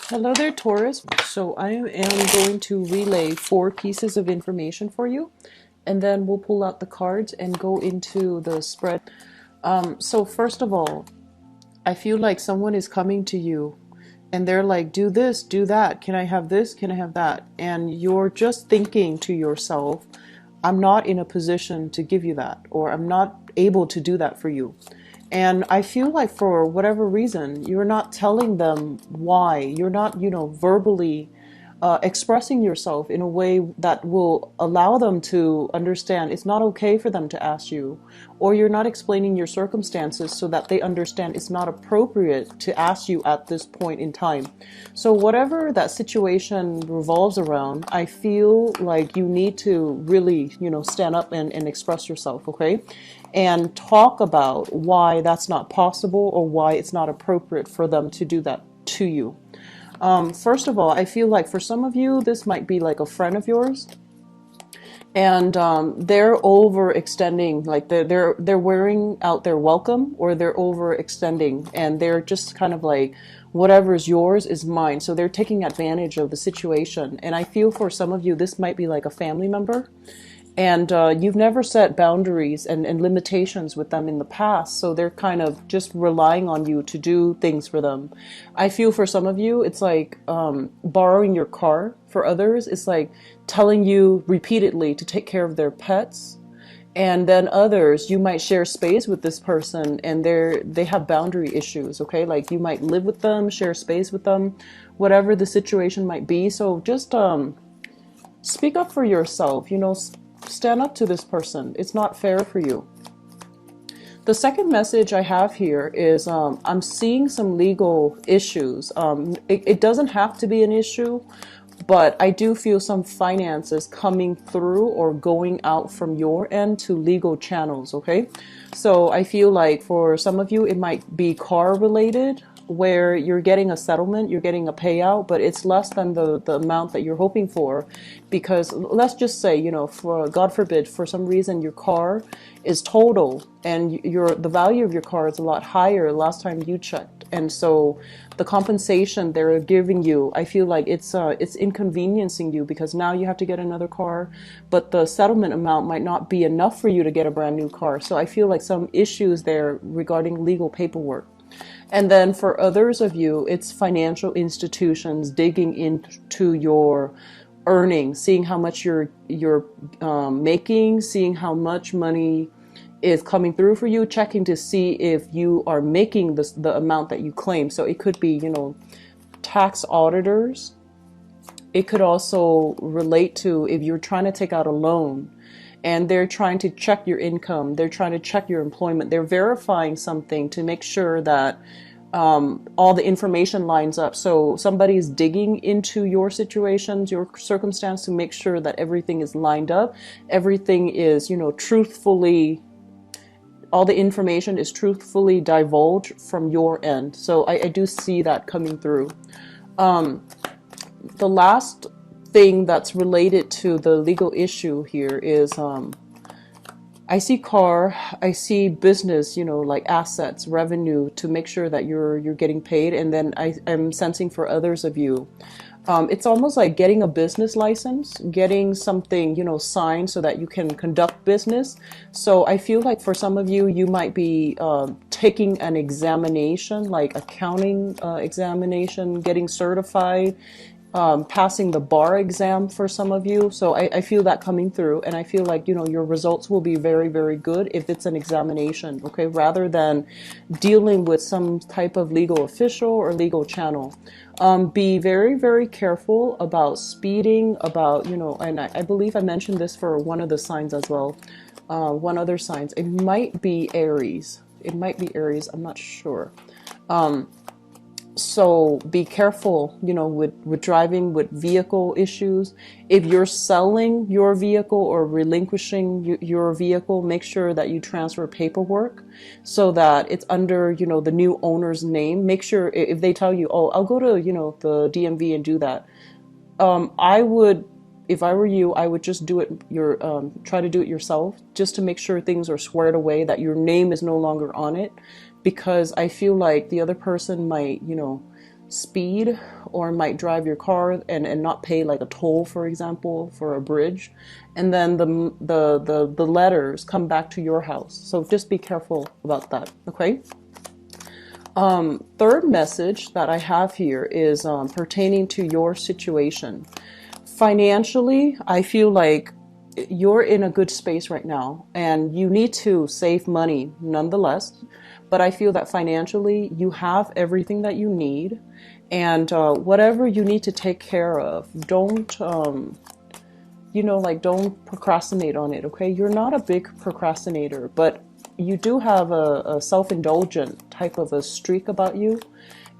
Hello there, Taurus. So I am going to relay 4 pieces of information for you, and then we'll pull out the cards and go into the spread. So first of all, I feel like someone is coming to you and they're like, do this, do that. Can I have this? Can I have that? And you're just thinking to yourself, I'm not in a position to give you that, or I'm not able to do that for you. And I feel like for whatever reason, you're not telling them why. You're not, verbally expressing yourself in a way that will allow them to understand it's not okay for them to ask you, or you're not explaining your circumstances so that they understand it's not appropriate to ask you at this point in time. So whatever that situation revolves around, I feel like you need to really, stand up and express yourself, okay? And talk about why that's not possible or why it's not appropriate for them to do that to you. First of all, I feel like for some of you, this might be like a friend of yours, and they're overextending, like they're wearing out their welcome, or they're overextending, and they're just kind of like, whatever is yours is mine. So they're taking advantage of the situation. And I feel for some of you, this might be like a family member, and you've never set boundaries and limitations with them in the past, so they're kind of just relying on you to do things for them. I feel for some of you, it's like borrowing your car. For others, it's like telling you repeatedly to take care of their pets. And then others, you might share space with this person and they have boundary issues, okay? Like you might live with them, share space with them, whatever the situation might be. So just speak up for yourself, stand up to this person. It's not fair for you. The second message I have here is I'm seeing some legal issues. It doesn't have to be an issue, but I do feel some finances coming through or going out from your end to legal channels, okay? So I feel like for some of you, it might be car related, where you're getting a settlement, you're getting a payout, but it's less than the amount that you're hoping for. Because let's just say, for God forbid, for some reason your car is total and the value of your car is a lot higher last time you checked. And so the compensation they're giving you, I feel like it's inconveniencing you, because now you have to get another car, but the settlement amount might not be enough for you to get a brand new car. So I feel like some issues there regarding legal paperwork. And then for others of you, it's financial institutions digging into your earnings, seeing how much you're making, seeing how much money is coming through for you, checking to see if you are making the amount that you claim. So it could be, tax auditors. It could also relate to if you're trying to take out a loan and they're trying to check your income, they're trying to check your employment, they're verifying something to make sure that all the information lines up. So somebody's digging into your situations, your circumstance, to make sure that everything is lined up, everything is, truthfully, all the information is truthfully divulged from your end. So I do see that coming through. The last thing that's related to the legal issue here is I see car, I see business, like assets, revenue, to make sure that you're getting paid. And then I'm sensing for others of you, it's almost like getting a business license, getting something, signed so that you can conduct business. So I feel like for some of you, you might be taking an examination, like accounting examination, getting certified, passing the bar exam for some of you. So I feel that coming through, and I feel like, your results will be very, very good if it's an examination, okay, rather than dealing with some type of legal official or legal channel. Be very, very careful about speeding, about, and I believe I mentioned this for one of the signs as well. One other signs, it might be Aries. It might be Aries, I'm not sure. So be careful, with driving, with vehicle issues. If you're selling your vehicle or relinquishing your vehicle, make sure that you transfer paperwork so that it's under, the new owner's name. Make sure if they tell you, oh, I'll go to, the DMV and do that. I would, if I were you, I would just do it, try to do it yourself, just to make sure things are squared away, that your name is no longer on it. Because I feel like the other person might, speed, or might drive your car and not pay like a toll, for example, for a bridge. And then the letters come back to your house. So just be careful about that, okay? Third message that I have here is pertaining to your situation. Financially, I feel like you're in a good space right now and you need to save money nonetheless. But I feel that financially you have everything that you need, and whatever you need to take care of, don't, don't procrastinate on it, okay? You're not a big procrastinator, but you do have a self-indulgent type of a streak about you.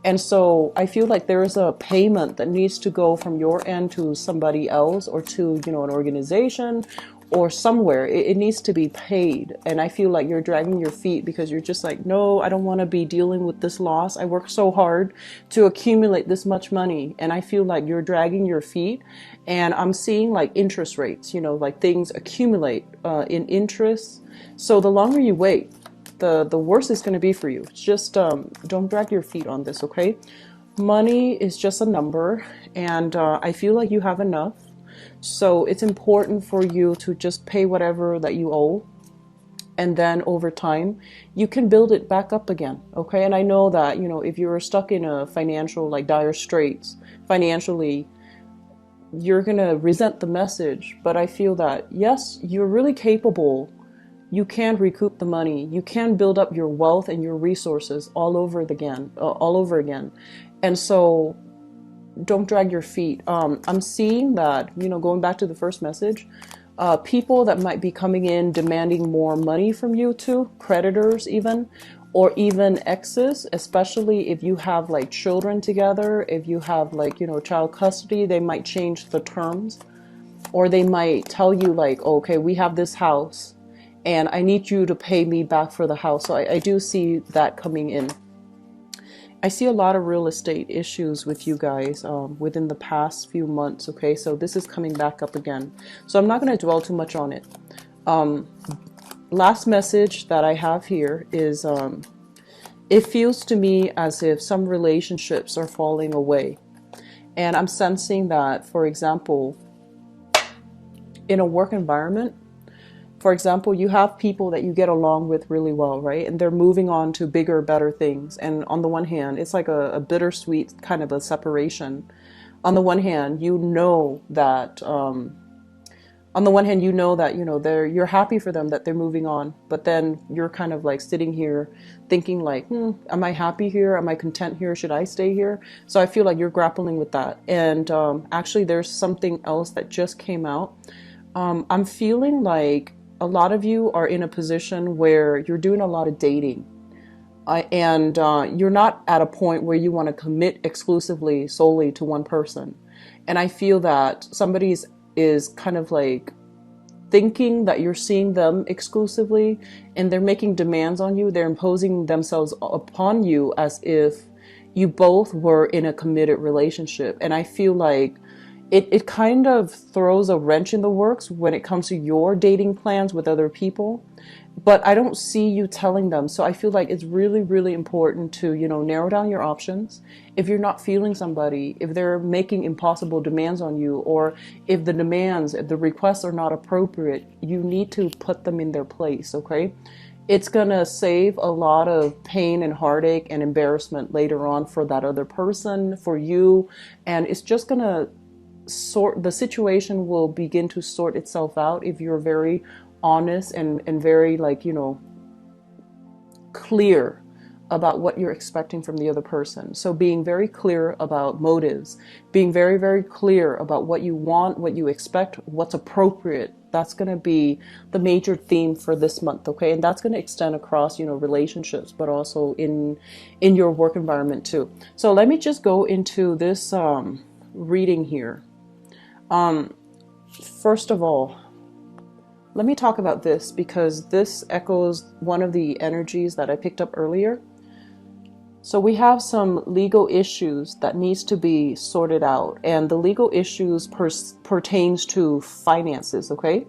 And so I feel like there is a payment that needs to go from your end to somebody else, or to, an organization or somewhere. It needs to be paid. And I feel like you're dragging your feet because you're just like, no, I don't want to be dealing with this loss. I worked so hard to accumulate this much money. And I feel like you're dragging your feet. And I'm seeing like interest rates, like things accumulate in interest. So the longer you wait, the worse it's going to be for you. It's just don't drag your feet on this, okay? Money is just a number, and I feel like you have enough. So it's important for you to just pay whatever that you owe, and then over time you can build it back up again, okay? And I know that, if you're stuck in a financial, like, dire straits financially, you're gonna resent the message. But I feel that, yes, you're really capable. You can recoup the money. You can build up your wealth and your resources all over again. And so don't drag your feet. I'm seeing that, going back to the first message, people that might be coming in demanding more money from you too, creditors even, or even exes, especially if you have like children together, if you have like, child custody, they might change the terms, or they might tell you like, okay, we have this house and I need you to pay me back for the house. So I do see that coming in. I see a lot of real estate issues with you guys within the past few months, okay? So this is coming back up again. So I'm not going to dwell too much on it. Last message that I have here is it feels to me as if some relationships are falling away. And I'm sensing that, for example, in a work environment, for example, you have people that you get along with really well, right? And they're moving on to bigger, better things. And on the one hand, it's like a bittersweet kind of a separation. On the one hand, you know that, you're happy for them that they're moving on. But then you're kind of like sitting here thinking like, am I happy here? Am I content here? Should I stay here? So I feel like you're grappling with that. And actually, there's something else that just came out. I'm feeling like a lot of you are in a position where you're doing a lot of dating, and you're not at a point where you want to commit exclusively solely to one person. And I feel that somebody is kind of like thinking that you're seeing them exclusively, and they're making demands on you. They're imposing themselves upon you as if you both were in a committed relationship. And I feel like it kind of throws a wrench in the works when it comes to your dating plans with other people. But I don't see you telling them. So I feel like it's really, really important to, narrow down your options. If you're not feeling somebody, if they're making impossible demands on you, or if the requests are not appropriate, you need to put them in their place, okay? It's going to save a lot of pain and heartache and embarrassment later on for that other person, for you. And it's just going to the situation will begin to sort itself out if you're very honest and very clear about what you're expecting from the other person. So being very clear about motives, being very, very clear about what you want, what you expect, what's appropriate. That's going to be the major theme for this month, okay? And that's going to extend across, relationships, but also in your work environment too. So let me just go into this reading here. First of all, let me talk about this because this echoes one of the energies that I picked up earlier. So we have some legal issues that needs to be sorted out, and the legal issues pertains to finances, okay?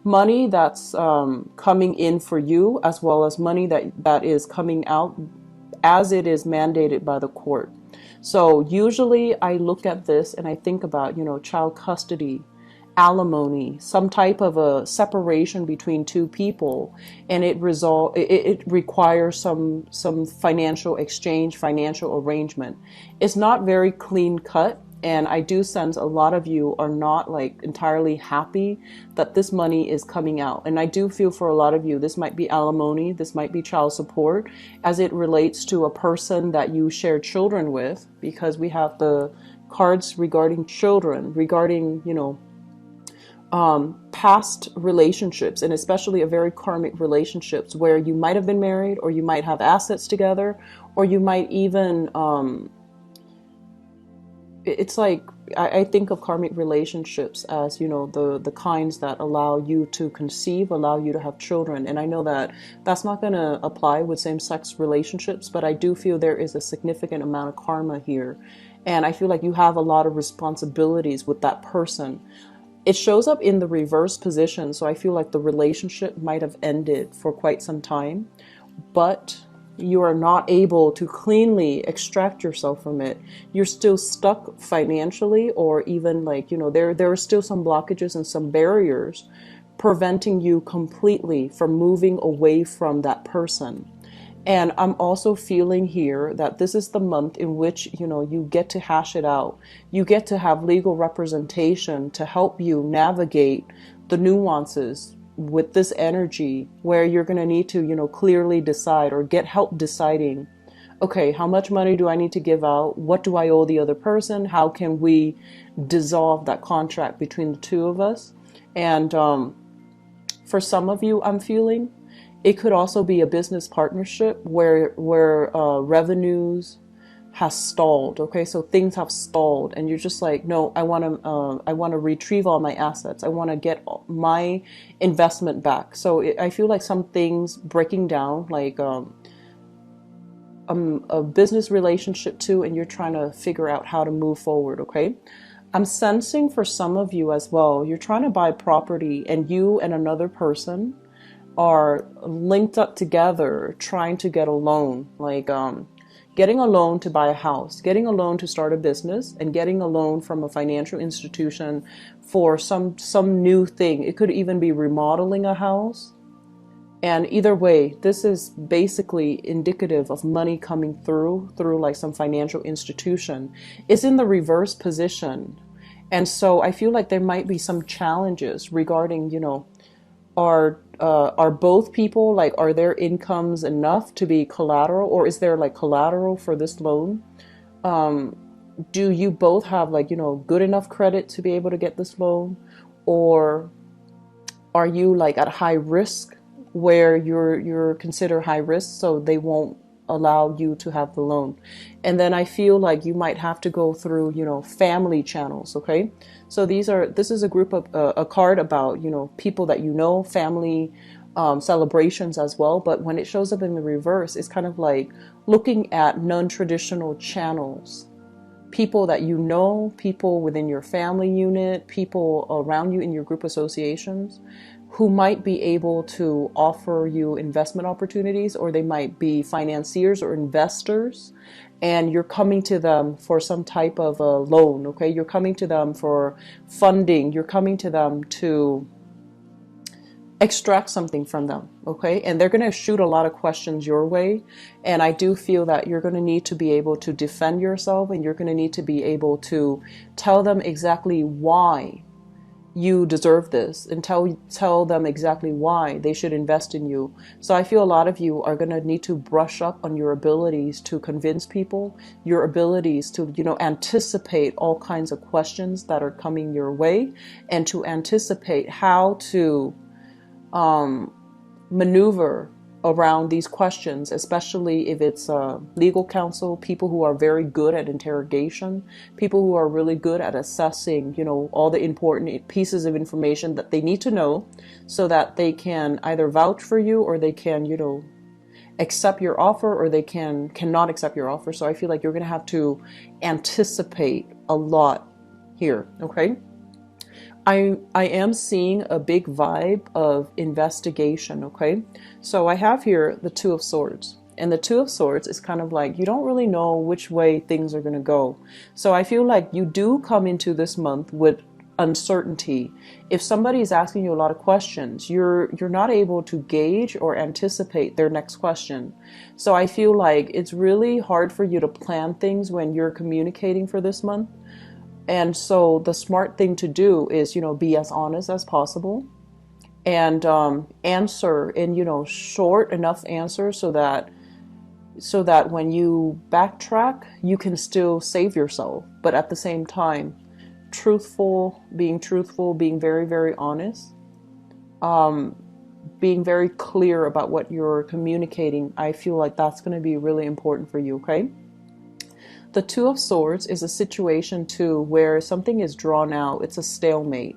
Money that's coming in for you, as well as money that is coming out as it is mandated by the court. So usually I look at this and I think about, child custody, alimony, some type of a separation between two people, and it requires some financial exchange, financial arrangement. It's not very clean cut, and I do sense a lot of you are not like entirely happy that this money is coming out. And I do feel for a lot of you this might be alimony, this might be child support as it relates to a person that you share children with, because we have the cards regarding children, regarding, past relationships, and especially a very karmic relationships where you might have been married, or you might have assets together, or you might even, it's like, I think of karmic relationships as, the kinds that allow you to conceive, allow you to have children. And I know that that's not going to apply with same-sex relationships, but I do feel there is a significant amount of karma here. And I feel like you have a lot of responsibilities with that person. It shows up in the reverse position, so I feel like the relationship might have ended for quite some time, but you are not able to cleanly extract yourself from it. You're still stuck financially, or even like, there are still some blockages and some barriers preventing you completely from moving away from that person. And I'm also feeling here that this is the month in which, you get to hash it out. You get to have legal representation to help you navigate the nuances with this energy, where you're going to need to, clearly decide or get help deciding, okay, how much money do I need to give out? What do I owe the other person? How can we dissolve that contract between the two of us? And for some of you, I'm feeling it could also be a business partnership where revenues has stalled. Okay, so things have stalled, and you're just like, no, I want to retrieve all my assets. I want to get my investment back. So I feel like some things breaking down, like a business relationship too, and you're trying to figure out how to move forward. Okay. I'm sensing for some of you as well, you're trying to buy property, and you and another person are linked up together trying to get a loan, like getting a loan to buy a house, getting a loan to start a business, and getting a loan from a financial institution for some new thing. It could even be remodeling a house. And either way, this is basically indicative of money coming through like some financial institution. It's in the reverse position. And so I feel like there might be some challenges regarding, are both people, like, are their incomes enough to be collateral, or is there like collateral for this loan? Do you both have like, good enough credit to be able to get this loan? Or are you like at high risk, where you're considered high risk, so they won't allow you to have the loan? And then I feel like you might have to go through, family channels. Okay, so this is a group of a card about, people that family celebrations as well. But when it shows up in the reverse, it's kind of like looking at non-traditional channels, people that people within your family unit, people around you in your group associations, who might be able to offer you investment opportunities, or they might be financiers or investors, and you're coming to them for some type of a loan. Okay, you're coming to them for funding, you're coming to them to extract something from them. Okay, and they're going to shoot a lot of questions your way, and I do feel that you're going to need to be able to defend yourself, and you're going to need to be able to tell them exactly why you deserve this, and tell them exactly why they should invest in you. So I feel a lot of you are going to need to brush up on your abilities to convince people, your abilities to, anticipate all kinds of questions that are coming your way, and to anticipate how to maneuver around these questions, especially if it's legal counsel, people who are very good at interrogation, people who are really good at assessing, all the important pieces of information that they need to know, so that they can either vouch for you, or they can, accept your offer, or they cannot accept your offer. So I feel like you're going to have to anticipate a lot here. Okay. I am seeing a big vibe of investigation. Okay, so I have here the Two of Swords. And the Two of Swords is kind of like you don't really know which way things are going to go. So I feel like you do come into this month with uncertainty. If somebody is asking you a lot of questions, you're not able to gauge or anticipate their next question. So I feel like it's really hard for you to plan things when you're communicating for this month. And so the smart thing to do is, be as honest as possible, and answer in, short enough answers so that when you backtrack, you can still save yourself. But at the same time, truthful, being very, very honest, being very clear about what you're communicating. I feel like that's going to be really important for you, okay? The Two of Swords is a situation too where something is drawn out. It's a stalemate.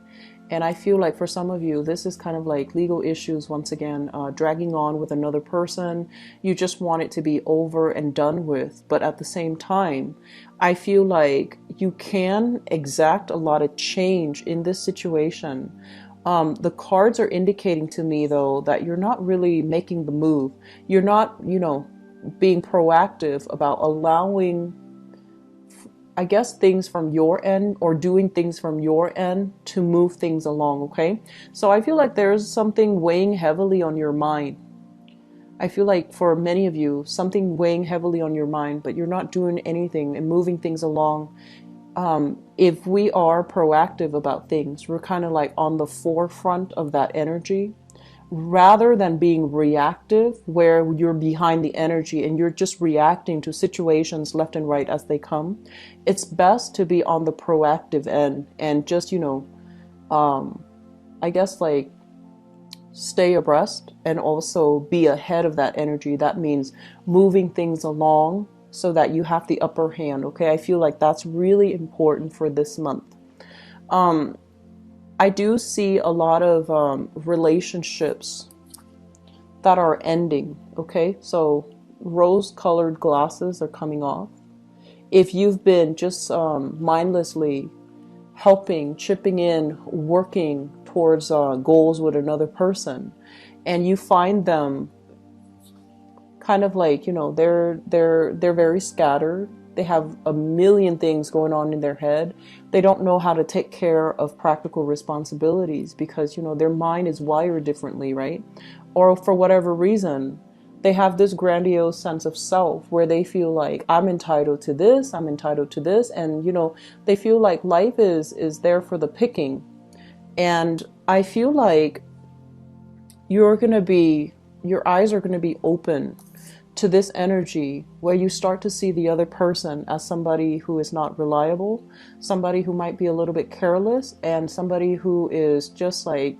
And I feel like for some of you, this is kind of like legal issues, once again, dragging on with another person. You just want it to be over and done with. But at the same time, I feel like you can exact a lot of change in this situation. The cards are indicating to me, though, that you're not really making the move. You're not, being proactive about allowing, I guess, things from your end, or doing things from your end to move things along, okay? So I feel like there's something weighing heavily on your mind. I feel like for many of you, something weighing heavily on your mind, but you're not doing anything and moving things along. If we are proactive about things, we're kind of like on the forefront of that energy, rather than being reactive where you're behind the energy and you're just reacting to situations left and right as they come. It's best to be on the proactive end and just, I guess, like, stay abreast and also be ahead of that energy. That means moving things along so that you have the upper hand, okay? I feel like that's really important for this month. I do see a lot of relationships that are ending, okay? So rose-colored glasses are coming off. If you've been just mindlessly helping, chipping in, working towards goals with another person, and you find them kind of like, they're very scattered. They have a million things going on in their head. They don't know how to take care of practical responsibilities because, their mind is wired differently, right? Or for whatever reason, they have this grandiose sense of self where they feel like, I'm entitled to this, I'm entitled to this. And, they feel like life is there for the picking. And I feel like your eyes are going to be open to this energy where you start to see the other person as somebody who is not reliable, somebody who might be a little bit careless, and somebody who is just like,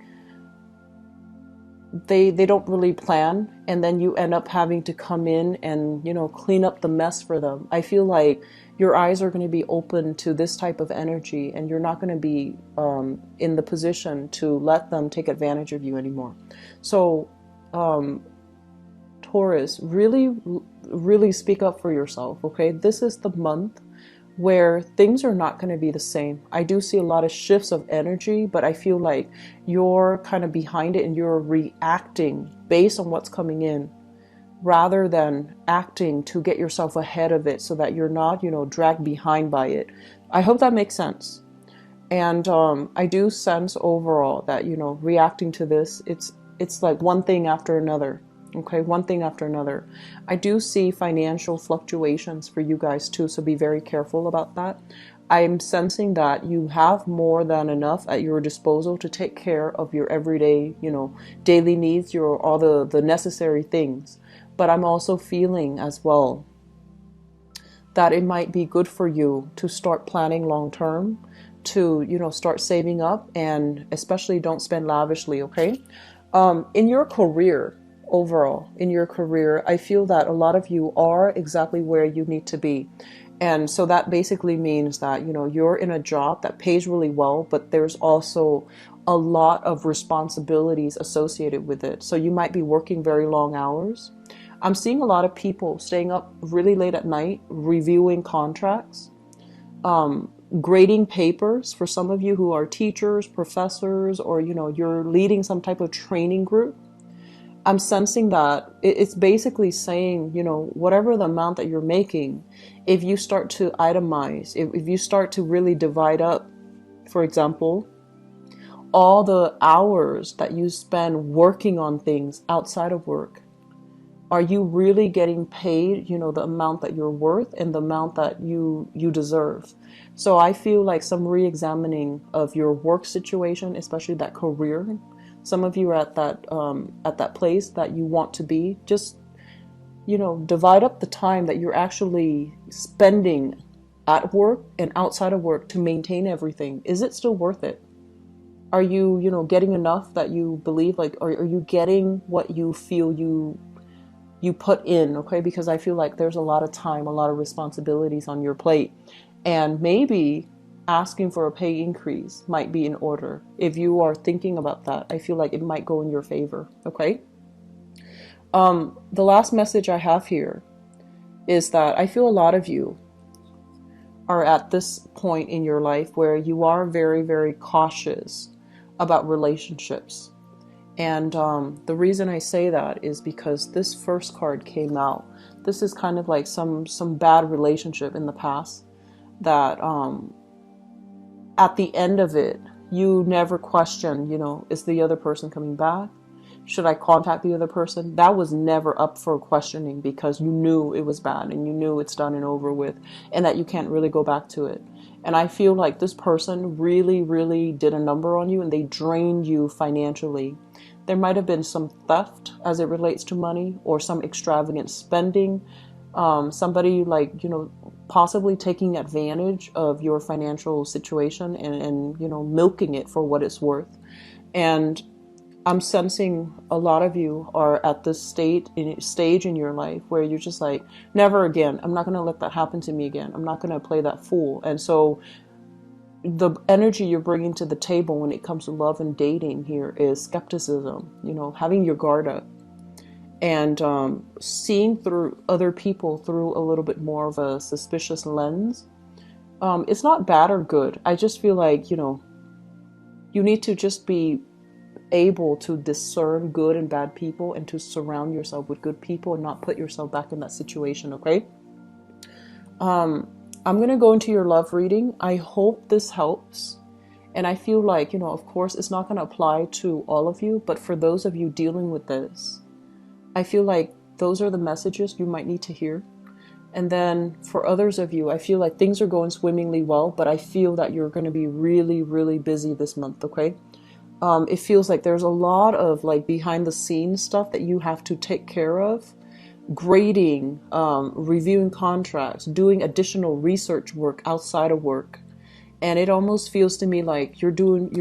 they don't really plan, and then you end up having to come in and, clean up the mess for them. I feel like your eyes are going to be open to this type of energy, and you're not going to be in the position to let them take advantage of you anymore. So, Taurus, really, really speak up for yourself, okay? This is the month where things are not going to be the same. I do see a lot of shifts of energy, but I feel like you're kind of behind it and you're reacting based on what's coming in rather than acting to get yourself ahead of it so that you're not, dragged behind by it. I hope that makes sense. And I do sense overall that, reacting to this, it's like one thing after another. Okay, one thing after another. I do see financial fluctuations for you guys too, so be very careful about that. I'm sensing that you have more than enough at your disposal to take care of your everyday, daily needs, all the necessary things. But I'm also feeling as well that it might be good for you to start planning long term, to, start saving up, and especially don't spend lavishly, okay? In your career, overall in your career, I feel that a lot of you are exactly where you need to be. And so that basically means that, you're in a job that pays really well, but there's also a lot of responsibilities associated with it. So you might be working very long hours. I'm seeing a lot of people staying up really late at night, reviewing contracts, grading papers for some of you who are teachers, professors, or, you're leading some type of training group. I'm sensing that it's basically saying, you know, whatever the amount that you're making, if you start to itemize, if you start to really divide up, for example, all the hours that you spend working on things outside of work, are you really getting paid, you know, the amount that you're worth and the amount that you deserve? So I feel like some re-examining of your work situation, especially that career. Some of you are at that place that you want to be. Just, you know, divide up the time that you're actually spending at work and outside of work to maintain everything. Is it still worth it? Are you, you know, getting enough that you believe, like, are you getting what you feel you put in? Okay, because I feel like there's a lot of time, a lot of responsibilities on your plate, and maybe asking for a pay increase might be in order. If you are thinking about that, I feel like it might go in your favor. Okay. The last message I have here is that I feel a lot of you are at this point in your life where you are very, very cautious about relationships. And the reason I say that is because this first card came out. This is kind of like some bad relationship in the past that at the end of it, you never question, you know, is the other person coming back? Should I contact the other person? That was never up for questioning because you knew it was bad and you knew it's done and over with and that you can't really go back to it. And I feel like this person really, really did a number on you and they drained you financially. There might have been some theft as it relates to money or some extravagant spending. Somebody, like, you know, possibly taking advantage of your financial situation and, you know, milking it for what it's worth. And I'm sensing a lot of you are at this stage in your life where you're just like, never again. I'm not going to let that happen to me again. I'm not going to play that fool. And so the energy you're bringing to the table when it comes to love and dating here is skepticism, you know, having your guard up and seeing through other people through a little bit more of a suspicious lens. It's not bad or good. I just feel like, you know, you need to just be able to discern good and bad people and to surround yourself with good people and not put yourself back in that situation. Okay. I'm going to go into your love reading. I hope this helps. And I feel like, you know, of course, it's not going to apply to all of you, but for those of you dealing with this, I feel like those are the messages you might need to hear. And then for others of you, I feel like things are going swimmingly well, but I feel that you're going to be really, really busy this month. Okay. It feels like there's a lot of like behind the scenes stuff that you have to take care of. Grading, reviewing contracts, doing additional research work outside of work. And it almost feels to me like you're doing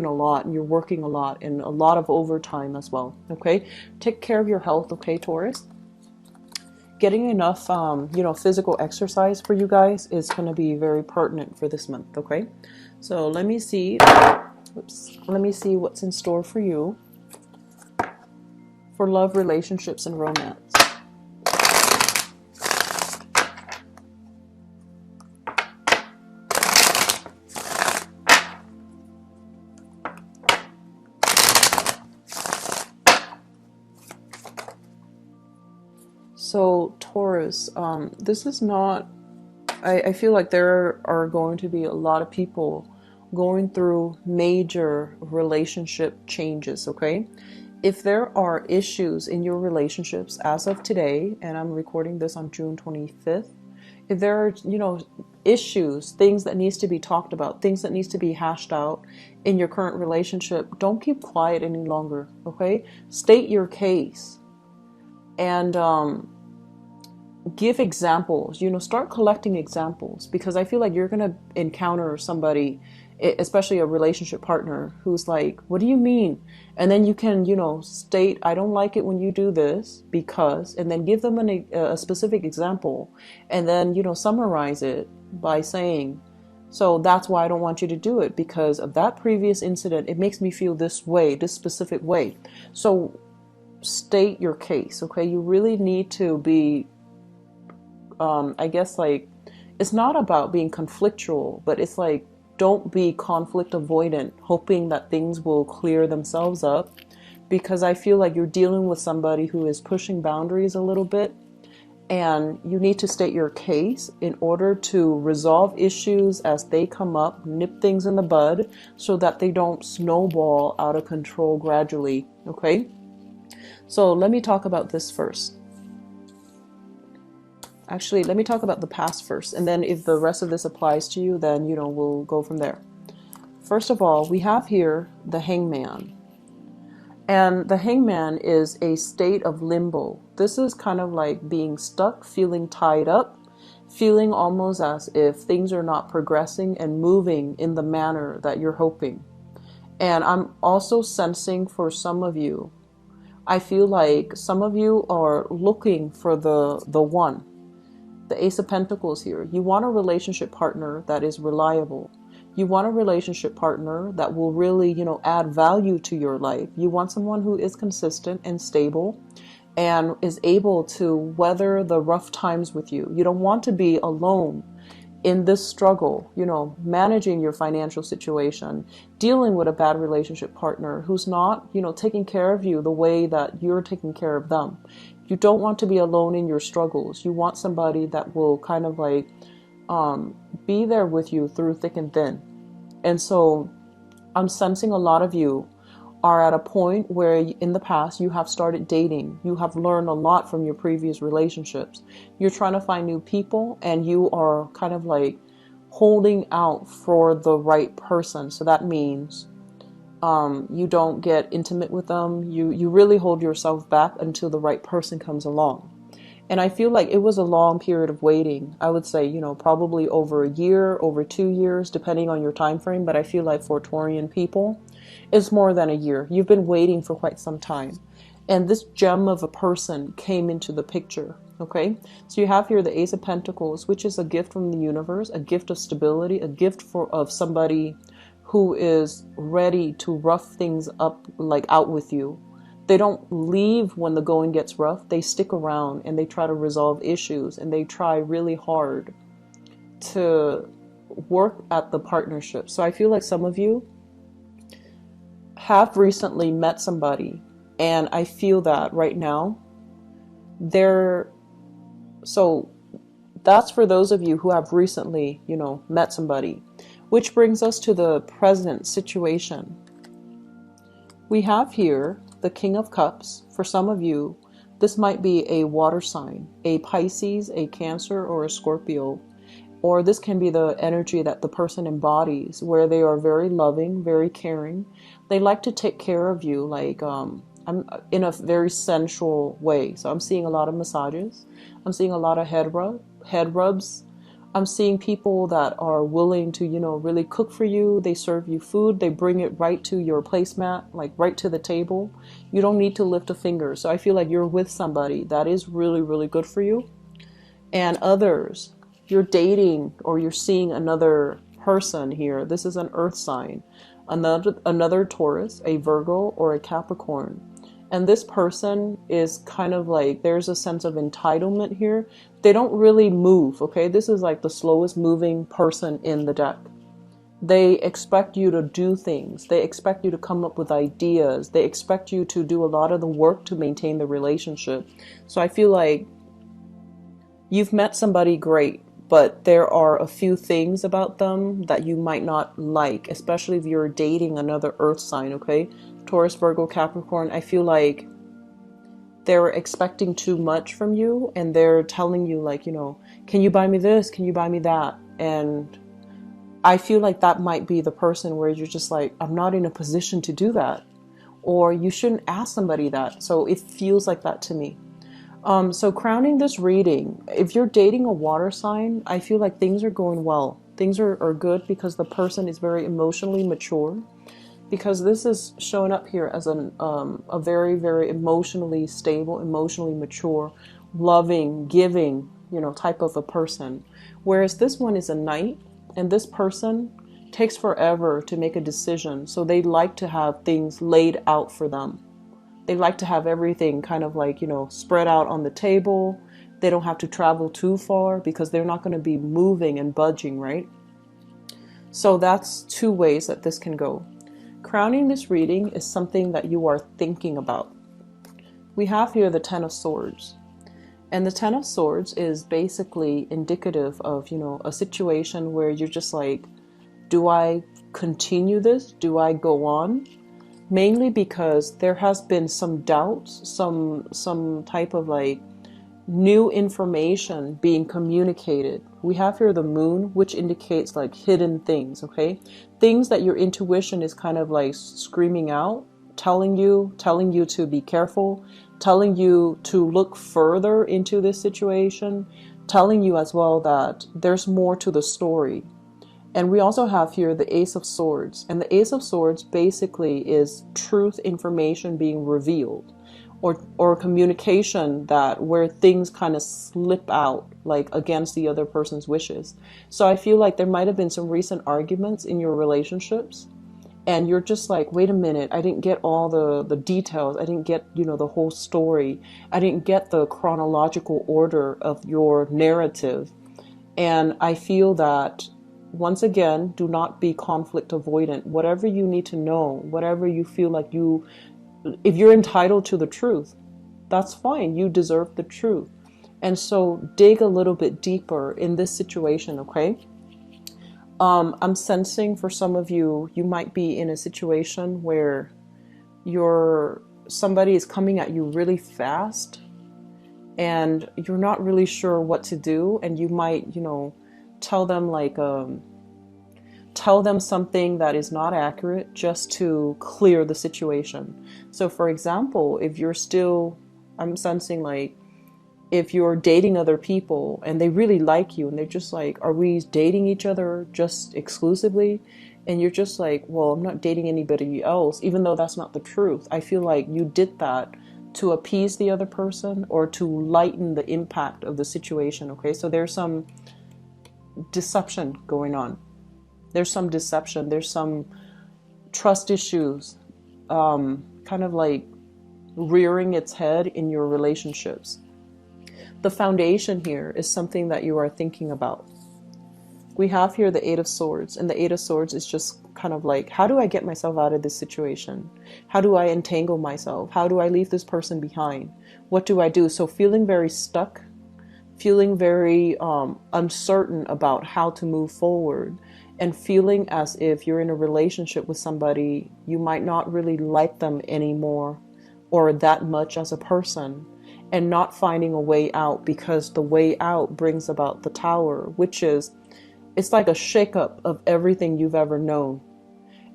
a lot and you're working a lot and a lot of overtime as well. Okay. Take care of your health. Okay, Taurus. Getting enough, you know, physical exercise for you guys is going to be very pertinent for this month. Okay. So let me see. Let me see what's in store for you for love, relationships, and romance. So Taurus, this is not, I feel like there are going to be a lot of people going through major relationship changes, okay? If there are issues in your relationships as of today, and I'm recording this on June 25th, if there are, you know, issues, things that needs to be talked about, things that needs to be hashed out in your current relationship, don't keep quiet any longer, okay? State your case and give examples, you know, start collecting examples, because I feel like you're going to encounter somebody, especially a relationship partner, who's like, what do you mean? And then you can, you know, state, I don't like it when you do this because, and then give them a specific example, and then, you know, summarize it by saying, so that's why I don't want you to do it, because of that previous incident. It makes me feel this way, this specific way. So state your case, okay? You really need to be, I guess, like, it's not about being conflictual, but it's like, don't be conflict avoidant, hoping that things will clear themselves up. because I feel like you're dealing with somebody who is pushing boundaries a little bit, and you need to state your case in order to resolve issues as they come up, nip things in the bud so that they don't snowball out of control gradually, okay? So let me talk about this first. Actually, let me talk about the past first, and then if the rest of this applies to you, then, you know, we'll go from there. First of all, we have here the Hangman. And the Hangman is a state of limbo. This is kind of like being stuck, feeling tied up, feeling almost as if things are not progressing and moving in the manner that you're hoping. And I'm also sensing for some of you, I feel like some of you are looking for the one. The Ace of Pentacles here. You want a relationship partner that is reliable. You want a relationship partner that will really, you know, add value to your life. You want someone who is consistent and stable and is able to weather the rough times with you. You don't want to be alone in this struggle, you know, managing your financial situation, dealing with a bad relationship partner who's not, you know, taking care of you the way that you're taking care of them. You don't want to be alone in your struggles. You want somebody that will kind of like be there with you through thick and thin. And so I'm sensing a lot of you are at a point where in the past you have started dating. You have learned a lot from your previous relationships. You're trying to find new people, and you are kind of like holding out for the right person. So that means you don't get intimate with them. You really hold yourself back until the right person comes along. And I feel like it was a long period of waiting. I would say, you know, probably over a year, over 2 years, depending on your time frame. But I feel like for Taurian people, it's more than a year. You've been waiting for quite some time. And this gem of a person came into the picture, okay? So you have here the Ace of Pentacles, which is a gift from the universe, a gift of stability, a gift of somebody who is ready to rough things up, like out with you. They don't leave when the going gets rough. They stick around and they try to resolve issues, and they try really hard to work at the partnership. So I feel like some of you have recently met somebody, and I feel that right now so that's for those of you who have recently, you know, met somebody, which brings us to the present situation. We have here the King of Cups. For some of you, this might be a water sign, a Pisces, a Cancer, or a Scorpio. Or this can be the energy that the person embodies, where they are very loving, very caring. They like to take care of you, like I'm in a very sensual way. So I'm seeing a lot of massages. I'm seeing a lot of head rubs. I'm seeing people that are willing to, you know, really cook for you. They serve you food. They bring it right to your placemat, like right to the table. You don't need to lift a finger. So I feel like you're with somebody that is really, really good for you. And others, you're dating or you're seeing another person here. This is an earth sign, another Taurus, a Virgo, or a Capricorn. And this person is kind of like, there's a sense of entitlement here. They don't really move, okay? This is like the slowest moving person in the deck. They expect you to do things. They expect you to come up with ideas. They expect you to do a lot of the work to maintain the relationship. So I feel like you've met somebody great, but there are a few things about them that you might not like, especially if you're dating another earth sign, okay? Taurus, Virgo, Capricorn, I feel like they're expecting too much from you, and they're telling you, like, you know, can you buy me this? Can you buy me that? And I feel like that might be the person where you're just like, I'm not in a position to do that. Or you shouldn't ask somebody that. So it feels like that to me. So crowning this reading, if you're dating a water sign, I feel like things are going well. Things are good because the person is very emotionally mature. Because this is showing up here as a very, very emotionally stable, emotionally mature, loving, giving, you know, type of a person. Whereas this one is a Knight, and this person takes forever to make a decision. So they like to have things laid out for them. They like to have everything kind of like, you know, spread out on the table. They don't have to travel too far because they're not going to be moving and budging, right? So that's two ways that this can go. crowning this reading is something that you are thinking about. We have here the Ten of Swords. And the Ten of Swords is basically indicative of, a situation where you're just like, do I continue this? Do I go on? Mainly because there has been some doubts, some type of like new information being communicated. We have here the Moon, which indicates like hidden things, okay? Things that your intuition is kind of like screaming out, telling you to be careful, telling you to look further into this situation, telling you as well that there's more to the story. And we also have here the Ace of Swords. And the Ace of Swords basically is truth information being revealed, or communication that where things kind of slip out like against the other person's wishes. So I feel like there might have been some recent arguments in your relationships, and you're just like, wait a minute, I didn't get all the details. I didn't get, the whole story. I didn't get the chronological order of your narrative. And I feel that, once again, do not be conflict avoidant. Whatever you need to know, whatever you feel like if you're entitled to the truth, that's fine. You deserve the truth. And so dig a little bit deeper in this situation, okay? I'm sensing for some of you, you might be in a situation where somebody is coming at you really fast and you're not really sure what to do. And you might, tell them something that is not accurate just to clear the situation. So for example, I'm sensing like, if you're dating other people and they really like you and they're just like, are we dating each other just exclusively? And you're just like, well, I'm not dating anybody else, even though that's not the truth. I feel like you did that to appease the other person or to lighten the impact of the situation, okay? So there's some deception going on. There's some deception. There's some trust issues kind of like rearing its head in your relationships. The foundation here is something that you are thinking about. We have here the Eight of Swords, and the Eight of Swords is just kind of like, how do I get myself out of this situation? How do I entangle myself? How do I leave this person behind? What do I do? So feeling very stuck, feeling very uncertain about how to move forward, and feeling as if you're in a relationship with somebody, you might not really like them anymore or that much as a person, and not finding a way out, because the way out brings about the Tower, which is, it's like a shakeup of everything you've ever known.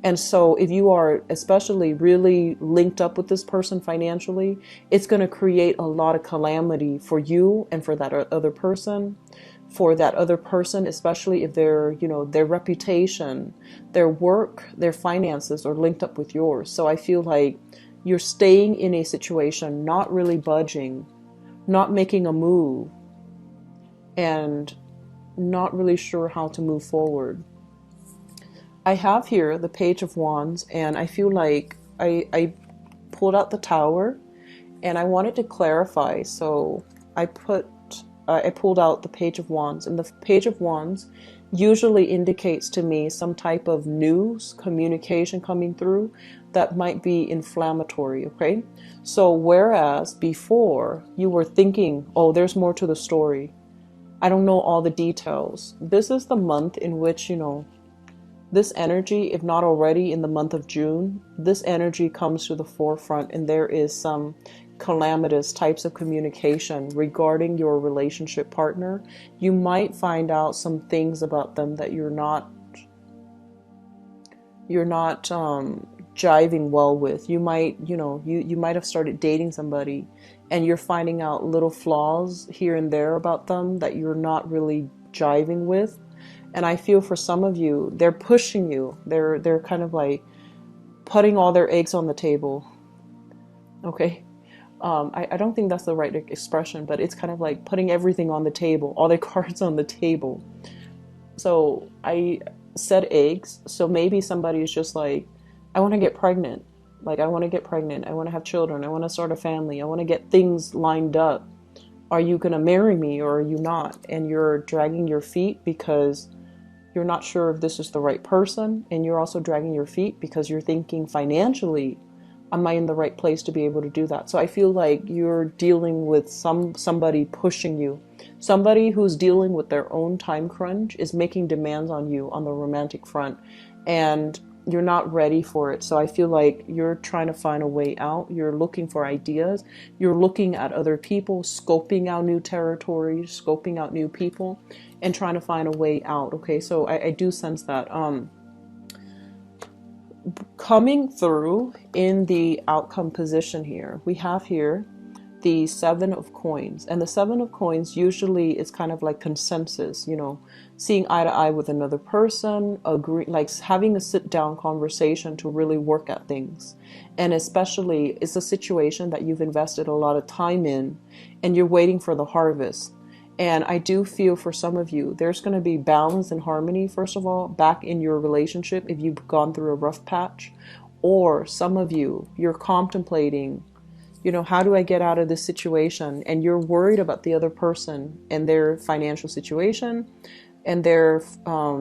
And so if you are especially really linked up with this person financially, it's going to create a lot of calamity for you and for that other person. For that other person, especially if their reputation, their work, their finances are linked up with yours. So I feel like you're staying in a situation, not really budging, not making a move, and not really sure how to move forward. I have here the Page of Wands, and I feel like I pulled out the Tower, and I wanted to clarify. So I pulled out the Page of Wands, and the Page of Wands usually indicates to me some type of news, communication coming through that might be inflammatory, okay? So whereas before you were thinking, oh, there's more to the story, I don't know all the details, this is the month in which, this energy, if not already in the month of June, this energy comes to the forefront, and there is some calamitous types of communication regarding your relationship partner. You might find out some things about them that you're not jiving well with. You might, you might have started dating somebody and you're finding out little flaws here and there about them that you're not really jiving with. And I feel for some of you, they're pushing you. They're kind of like putting all their eggs on the table. Okay. I don't think that's the right expression, but it's kind of like putting everything on the table, all their cards on the table. So I said eggs. So maybe somebody is just like, I want to get pregnant. Like, I want to get pregnant. I want to have children. I want to start a family. I want to get things lined up. Are you going to marry me or are you not? And you're dragging your feet because You're not sure if this is the right person, and you're also dragging your feet because you're thinking financially, am I in the right place to be able to do that? So I feel like you're dealing with somebody pushing you. Somebody who's dealing with their own time crunch is making demands on you on the romantic front, and you're not ready for it. So I feel like you're trying to find a way out. You're looking for ideas. You're looking at other people, scoping out new territories, scoping out new people, and trying to find a way out. Okay, so I do sense that. Coming through in the outcome position here, we have here the Seven of Coins. And the Seven of Coins usually is kind of like consensus, you know, seeing eye to eye with another person, agree, like having a sit down conversation to really work at things. And especially it's a situation that you've invested a lot of time in and you're waiting for the harvest. And I do feel for some of you, there's going to be balance and harmony, first of all, back in your relationship if you've gone through a rough patch. Or some of you, you're contemplating, you know, how do I get out of this situation? And you're worried about the other person and their financial situation and their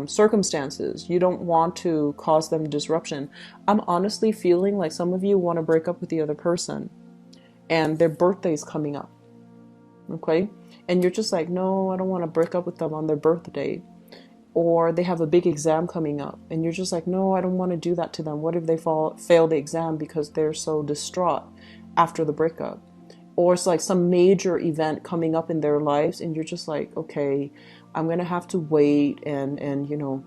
circumstances. You don't want to cause them disruption. I'm honestly feeling like some of you want to break up with the other person and their birthday is coming up. Okay? And you're just like, no, I don't want to break up with them on their birthday. Or they have a big exam coming up and you're just like, no, I don't want to do that to them. What if they fail the exam because they're so distraught after the breakup? Or it's like some major event coming up in their lives and you're just like, okay, I'm going to have to wait and, you know,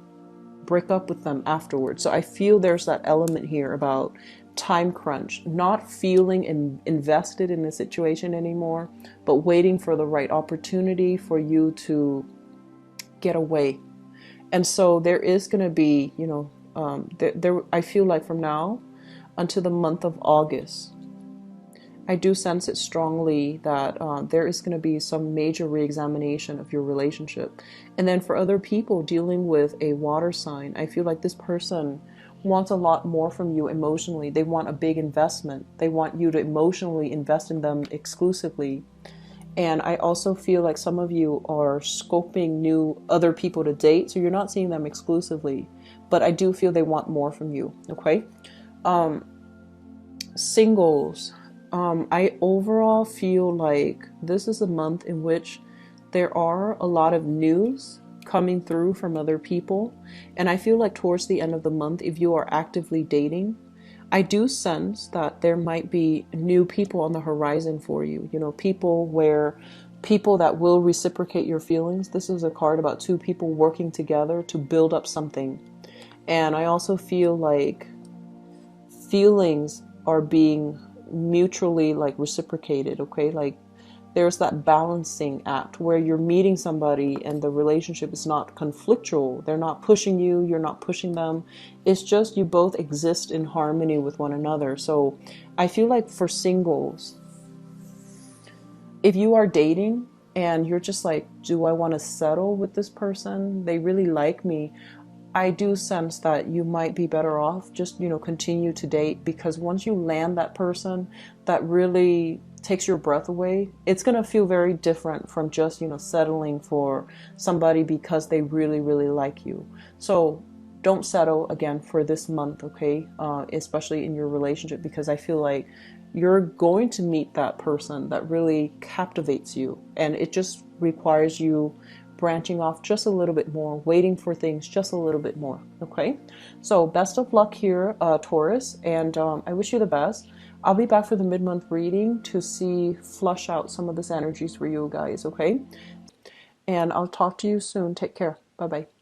break up with them afterwards. So I feel there's that element here about time crunch, not feeling invested in the situation anymore, but waiting for the right opportunity for you to get away. And so there is going to be, you know, I feel like from now until the month of August, I do sense it strongly that there is going to be some major reexamination of your relationship. And then for other people dealing with a water sign, I feel like this person wants a lot more from you emotionally. They want a big investment. They want you to emotionally invest in them exclusively. And I also feel like some of you are scoping new other people to date. So you're not seeing them exclusively, but I do feel they want more from you. Okay. Singles. I overall feel like this is a month in which there are a lot of news coming through from other people. And I feel like towards the end of the month, if you are actively dating, I do sense that there might be new people on the horizon for you. You know, people that will reciprocate your feelings. This is a card about two people working together to build up something. And I also feel like feelings are being mutually like reciprocated. Okay, like there's that balancing act where you're meeting somebody and the relationship is not conflictual. They're not pushing you, you're not pushing them. It's just you both exist in harmony with one another. So I feel like for singles, if you are dating and you're just like, do I want to settle with this person? They really like me. I do sense that you might be better off just, you know, continue to date, because once you land that person that really takes your breath away, it's going to feel very different from just, you know, settling for somebody because they really, really like you. So don't settle again for this month, okay? Especially in your relationship, because I feel like you're going to meet that person that really captivates you, and it just requires you branching off just a little bit more, waiting for things just a little bit more. Okay, so best of luck here, Taurus, and I wish you the best. I'll be back for the mid-month reading to flush out some of this energies for you guys. Okay, and I'll talk to you soon. Take care. Bye bye.